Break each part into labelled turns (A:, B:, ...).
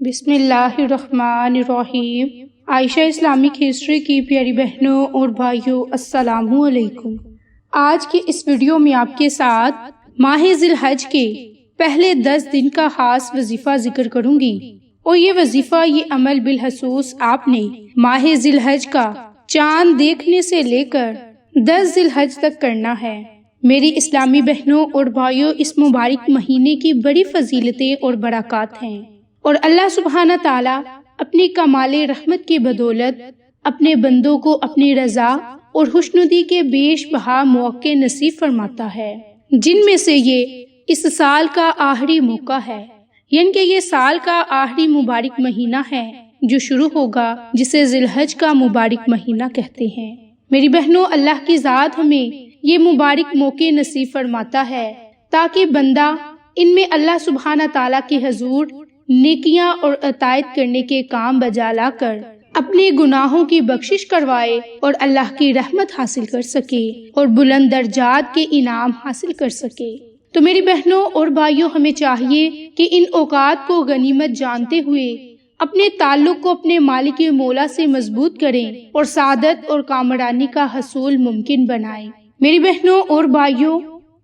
A: بسم اللہ الرحمن الرحیم۔ عائشہ اسلامک ہسٹری کی پیاری بہنوں اور بھائیوں، السلام علیکم۔ آج کے اس ویڈیو میں آپ کے ساتھ ماہ ذی الحج کے پہلے 10 دن کا خاص وظیفہ ذکر کروں گی، اور یہ وظیفہ، یہ عمل بالخصوص آپ نے ماہ ذی الحج کا چاند دیکھنے سے لے کر 10 ذی الحج تک کرنا ہے۔ میری اسلامی بہنوں اور بھائیوں، اس مبارک مہینے کی بڑی فضیلتیں اور برکات ہیں، اور اللہ سبحانہ تعالیٰ اپنی کمال رحمت کی بدولت اپنے بندوں کو اپنی رضا اور خوشنودی کے بیش بہا مواقع نصیب فرماتا ہے، جن میں سے یہ اس سال کا آخری موقع ہے، یعنی کہ یہ سال کا آخری مبارک مہینہ ہے جو شروع ہوگا، جسے ذی الحج کا مبارک مہینہ کہتے ہیں۔ میری بہنوں، اللہ کی ذات ہمیں یہ مبارک موقع نصیب فرماتا ہے تاکہ بندہ ان میں اللہ سبحانہ تعالیٰ کے حضور نیکیاں اور اطاعت کرنے کے کام بجا لا کر اپنے گناہوں کی بخشش کروائے اور اللہ کی رحمت حاصل کر سکے اور بلند درجات کے انعام حاصل کر سکے۔ تو میری بہنوں اور بھائیوں، ہمیں چاہیے کہ ان اوقات کو غنیمت جانتے ہوئے اپنے تعلق کو اپنے مالک مولا سے مضبوط کریں اور سعادت اور کامرانی کا حصول ممکن بنائیں۔ میری بہنوں اور بھائیوں،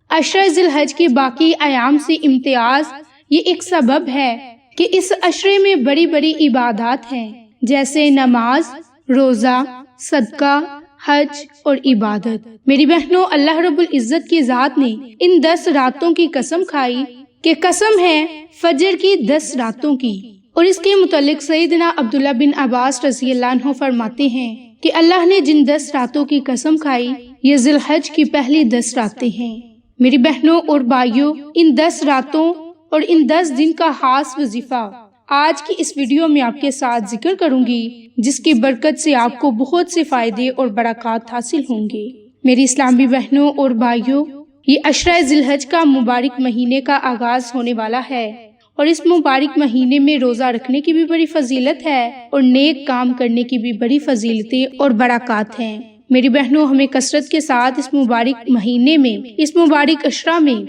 A: عشرہ ذی الحج کے باقی ایام سے امتیاز یہ ایک سبب ہے کہ اس عشرے میں بڑی بڑی عبادات ہیں، جیسے نماز، روزہ، صدقہ، حج اور عبادت۔ میری بہنوں، اللہ رب العزت کی ذات نے ان 10 راتوں کی قسم کھائی کہ قسم ہے فجر کی 10 راتوں کی، اور اس کے متعلق سیدنا عبداللہ بن عباس رضی اللہ عنہ فرماتے ہیں کہ اللہ نے جن 10 راتوں کی قسم کھائی، یہ ذی الحج کی پہلی 10 راتیں ہیں۔ میری بہنوں اور بھائیوں، ان 10 راتوں اور ان 10 دن کا خاص وظیفہ آج کی اس ویڈیو میں آپ کے ساتھ ذکر کروں گی، جس کی برکت سے آپ کو بہت سے فائدے اور برکات حاصل ہوں گے۔ میری اسلامی بہنوں اور بھائیوں، یہ عشرہ ذی الحج کا مبارک مہینے کا آغاز ہونے والا ہے، اور اس مبارک مہینے میں روزہ رکھنے کی بھی بڑی فضیلت ہے اور نیک کام کرنے کی بھی بڑی فضیلتیں اور برکات ہیں۔ میری بہنوں، ہمیں کثرت کے ساتھ اس مبارک مہینے میں، اس مبارک عشرہ میں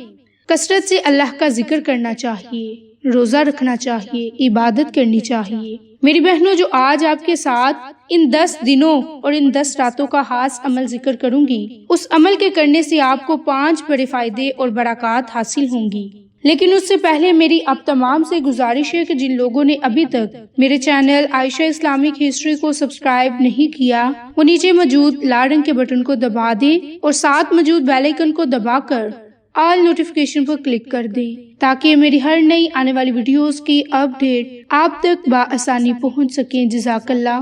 A: کثرت سے اللہ کا ذکر کرنا چاہیے، روزہ رکھنا چاہیے، عبادت کرنی چاہیے۔ میری بہنوں، جو آج آپ کے ساتھ ان 10 دنوں اور ان 10 راتوں کا خاص عمل ذکر کروں گی، اس عمل کے کرنے سے آپ کو 5 بڑے فائدے اور برکات حاصل ہوں گی۔ لیکن اس سے پہلے میری آپ تمام سے گزارش ہے کہ جن لوگوں نے ابھی تک میرے چینل عائشہ اسلامک ہسٹری کو سبسکرائب نہیں کیا، وہ نیچے موجود لال رنگ کے بٹن کو دبا دیں اور ساتھ موجود بیل آئیکن کو دبا کر آل نوٹیفیکیشن پر کلک کر دیں، تاکہ میری ہر نئی آنے والی ویڈیوز کی اپڈیٹ آپ تک بآسانی پہنچ سکیں۔ جزاک اللہ۔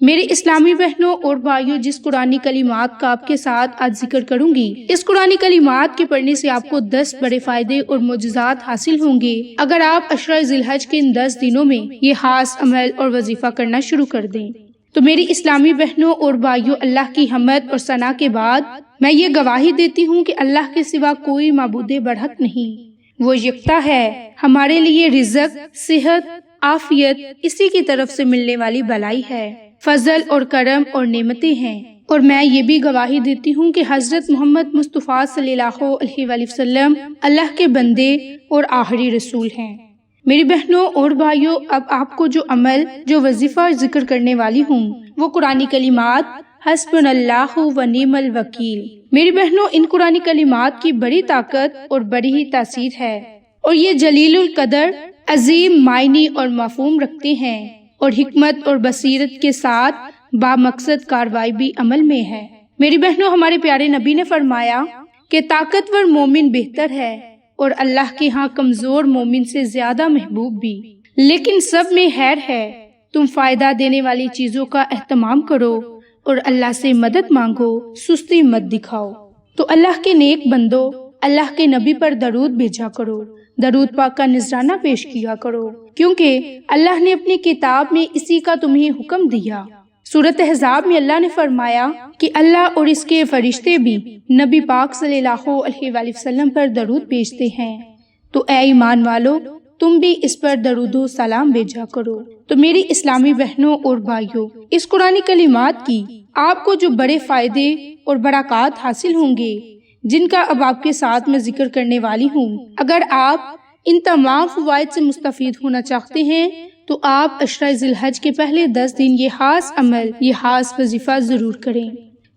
A: میرے اسلامی بہنوں اور بھائیوں، جس قرآنی کلمات کا آپ کے ساتھ آج ذکر کروں گی، اس قرآنی کلمات کے پڑھنے سے آپ کو 10 بڑے فائدے اور معجزات حاصل ہوں گے اگر آپ عشرہ ذی الحج کے ان 10 دنوں میں یہ خاص عمل اور وظیفہ کرنا شروع کر دیں۔ تو میری اسلامی بہنوں اور بھائیوں، اللہ کی حمد اور ثنا کے بعد میں یہ گواہی دیتی ہوں کہ اللہ کے سوا کوئی معبود برحق نہیں، وہ یکتا ہے۔ ہمارے لیے رزق، صحت، عافیت اسی کی طرف سے ملنے والی بلائی ہے، فضل اور کرم اور نعمتیں ہیں، اور میں یہ بھی گواہی دیتی ہوں کہ حضرت محمد مصطفیٰ صلی اللہ علیہ وآلہ وسلم اللہ کے بندے اور آخری رسول ہیں۔ میری بہنوں اور بھائیوں، اب آپ کو جو عمل، جو وظیفہ ذکر کرنے والی ہوں، وہ قرآنی کلمات حسبنا اللہ و نعم الوکیل۔ میری بہنوں، ان قرآنی کلمات کی بڑی طاقت اور بڑی ہی تاثیر ہے، اور یہ جلیل القدر، عظیم معنی اور مفہوم رکھتے ہیں، اور حکمت اور بصیرت کے ساتھ بامقصد کاروائی بھی عمل میں ہے۔ میری بہنوں، ہمارے پیارے نبی نے فرمایا کہ طاقتور مومن بہتر ہے اور اللہ کے ہاں کمزور مومن سے زیادہ محبوب بھی، لیکن سب میں خیر ہے۔ تم فائدہ دینے والی چیزوں کا اہتمام کرو اور اللہ سے مدد مانگو، سستی مت دکھاؤ۔ تو اللہ کے نیک بندو، اللہ کے نبی پر درود بھیجا کرو، درود پاک کا نذرانہ پیش کیا کرو، کیونکہ اللہ نے اپنی کتاب میں اسی کا تمہیں حکم دیا۔ سورۃ احزاب میں اللہ نے فرمایا کہ اللہ اور اس کے فرشتے بھی نبی پاک صلی اللہ علیہ وآلہ وسلم پر درود بھیجتے ہیں، تو اے ایمان والو، تم بھی اس پر درود و سلام بھیجا کرو۔ تو میری اسلامی بہنوں اور بھائیوں، اس قرآنی کلمات کی آپ کو جو بڑے فائدے اور برکات حاصل ہوں گے، جن کا اب آپ کے ساتھ میں ذکر کرنے والی ہوں، اگر آپ ان تمام فوائد سے مستفید ہونا چاہتے ہیں تو آپ عشرہ ذی الحج کے پہلے 10 دن یہ خاص عمل، یہ خاص وظیفہ ضرور کریں۔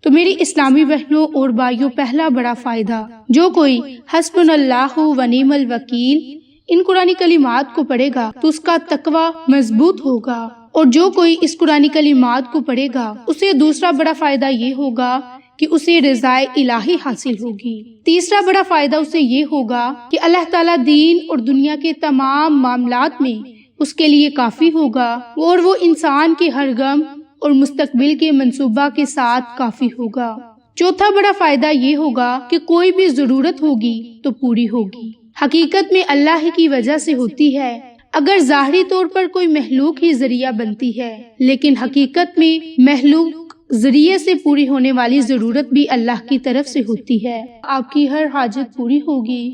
A: تو میری اسلامی بہنوں اور بھائیوں، پہلا بڑا فائدہ، جو کوئی حسبنا اللہ و نعم الوکیل ان قرآنی کلمات کو پڑھے گا تو اس کا تقوی مضبوط ہوگا، اور جو کوئی اس قرآنی کلمات کو پڑھے گا اسے دوسرا بڑا فائدہ یہ ہوگا کہ اسے رضائے الہی حاصل ہوگی۔ تیسرا بڑا فائدہ اسے یہ ہوگا کہ اللہ تعالیٰ دین اور دنیا کے تمام معاملات میں اس کے لیے کافی ہوگا، اور وہ انسان کے ہر غم اور مستقبل کے منصوبہ کے ساتھ کافی ہوگا۔ چوتھا بڑا فائدہ یہ ہوگا کہ کوئی بھی ضرورت ہوگی تو پوری ہوگی، حقیقت میں اللہ ہی کی وجہ سے ہوتی ہے۔ اگر ظاہری طور پر کوئی مخلوق ہی ذریعہ بنتی ہے، لیکن حقیقت میں مخلوق ذریعے سے پوری ہونے والی ضرورت بھی اللہ کی طرف سے ہوتی ہے۔ آپ کی ہر حاجت پوری ہوگی۔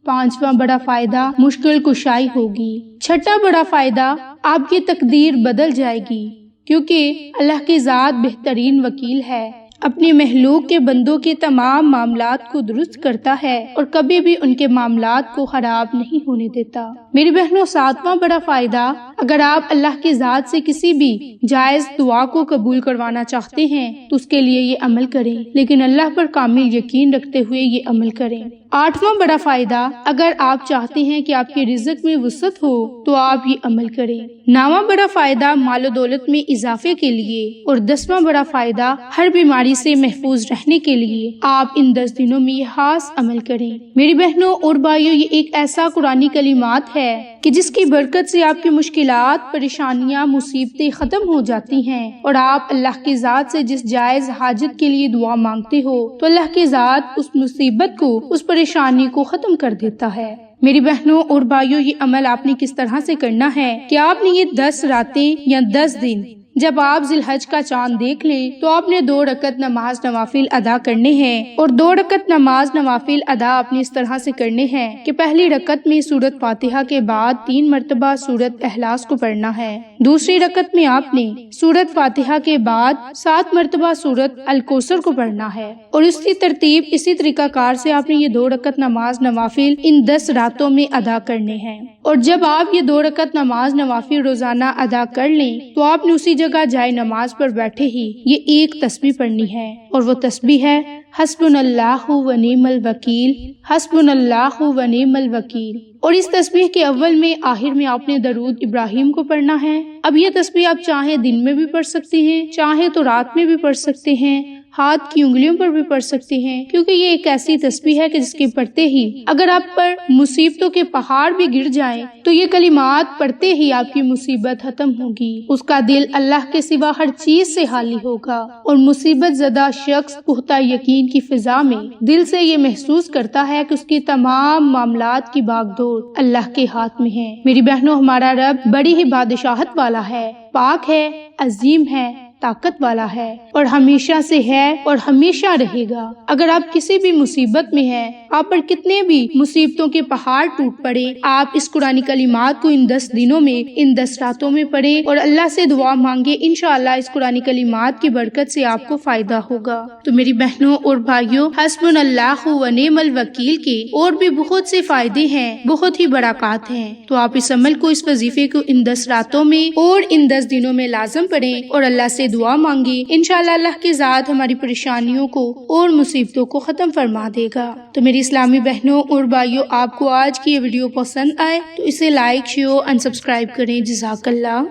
A: پانچواں بڑا فائدہ، مشکل کشائی ہوگی۔ چھٹا بڑا فائدہ، آپ کی تقدیر بدل جائے گی، کیونکہ اللہ کی ذات بہترین وکیل ہے، اپنی مخلوق کے بندوں کے تمام معاملات کو درست کرتا ہے اور کبھی بھی ان کے معاملات کو خراب نہیں ہونے دیتا۔ میری بہنوں، ساتواں بڑا فائدہ، اگر آپ اللہ کی ذات سے کسی بھی جائز دعا کو قبول کروانا چاہتے ہیں تو اس کے لیے یہ عمل کریں، لیکن اللہ پر کامل یقین رکھتے ہوئے یہ عمل کریں۔ آٹھواں بڑا فائدہ، اگر آپ چاہتے ہیں کہ آپ کے رزق میں وسعت ہو تو آپ یہ عمل کریں۔ نواں بڑا فائدہ، مال و دولت میں اضافے کے لیے، اور 10واں بڑا فائدہ، ہر بیماری سے محفوظ رہنے کے لیے آپ ان 10 دنوں میں یہ خاص عمل کریں۔ میری بہنوں اور بھائیوں، یہ ایک ایسا قرآنی کلمات ہے کہ جس کی برکت سے آپ کی مشکلات، پریشانیاں، مصیبتیں ختم ہو جاتی ہیں، اور آپ اللہ کی ذات سے جس جائز حاجت کے لیے دعا مانگتے ہو تو اللہ کی ذات اس مصیبت کو، اس پریشانی کو ختم کر دیتا ہے۔ میری بہنوں اور بھائیوں، یہ عمل آپ نے کس طرح سے کرنا ہے کہ آپ نے یہ 10 راتیں یا 10 دن، جب آپ ذی الحج کا چاند دیکھ لیں تو آپ نے 2 رکعت نماز نوافل ادا کرنے ہیں، اور 2 رکعت نماز نوافل ادا آپ نے اس طرح سے کرنے ہیں کہ پہلی رکعت میں سورۃ فاتحہ کے بعد 3 مرتبہ سورۃ اخلاص کو پڑھنا ہے، دوسری رکعت میں آپ نے سورۃ فاتحہ کے بعد 7 مرتبہ سورۃ الکوثر کو پڑھنا ہے، اور اسی ترتیب، اسی طریقہ کار سے آپ نے یہ 2 رکعت نماز نوافل ان 10 راتوں میں ادا کرنے ہیں۔ اور جب آپ یہ 2 رکعت نماز نوافل روزانہ ادا کر لیں تو آپ نے اسی جگہ جائے نماز پر بیٹھے ہی یہ ایک تسبیح پڑھنی ہے، اور وہ تسبیح ہے حسبنا اللہ و نعم الوکیل، حسبنا اللہ و نعم الوکیل۔ اور اس تسبیح کے اول میں، آخر میں آپ نے درود ابراہیم کو پڑھنا ہے۔ اب یہ تسبیح آپ چاہیں دن میں بھی پڑھ سکتے ہیں، چاہیں تو رات میں بھی پڑھ سکتے ہیں، ہاتھ کی انگلیوں پر بھی پڑھ سکتے ہیں، کیونکہ یہ ایک ایسی تسبیح ہے کہ جس کے پڑھتے ہی اگر آپ پر مصیبتوں کے پہاڑ بھی گر جائیں تو یہ کلمات پڑھتے ہی آپ کی مصیبت ختم ہوگی، اس کا دل اللہ کے سوا ہر چیز سے خالی ہوگا، اور مصیبت زدہ شخص پختہ یقین کی فضا میں دل سے یہ محسوس کرتا ہے کہ اس کی تمام معاملات کی باغ دور اللہ کے ہاتھ میں ہے۔ میری بہنوں، ہمارا رب بڑی ہی بادشاہت والا ہے، پاک ہے، عظیم ہے، طاقت والا ہے، اور ہمیشہ سے ہے اور ہمیشہ رہے گا۔ اگر آپ کسی بھی مصیبت میں ہیں، آپ پر کتنے بھی مصیبتوں کے پہاڑ ٹوٹ پڑے، آپ اس قرآنی کلمات کو ان 10 دنوں میں، ان 10 راتوں میں پڑھیں اور اللہ سے دعا مانگے، انشاءاللہ اس قرآنی کلمات کی برکت سے آپ کو فائدہ ہوگا۔ تو میری بہنوں اور بھائیوں، حسبنا اللہ و نعم الوکیل کے اور بھی بہت سے فائدے ہیں، بہت ہی برکات ہیں، تو آپ اس عمل کو، اس وظیفے کو ان 10 راتوں میں اور ان 10 دنوں میں لازم پڑھیں اور اللہ سے دعا مانگے، انشاءاللہ اللہ کی ذات ہماری پریشانیوں کو اور مصیبتوں کو ختم فرما دے گا۔ تو میری اسلامی بہنوں اور بھائیوں، آپ کو آج کی یہ ویڈیو پسند آئے تو اسے لائک، شیئر اور سبسکرائب کریں۔ جزاک اللہ۔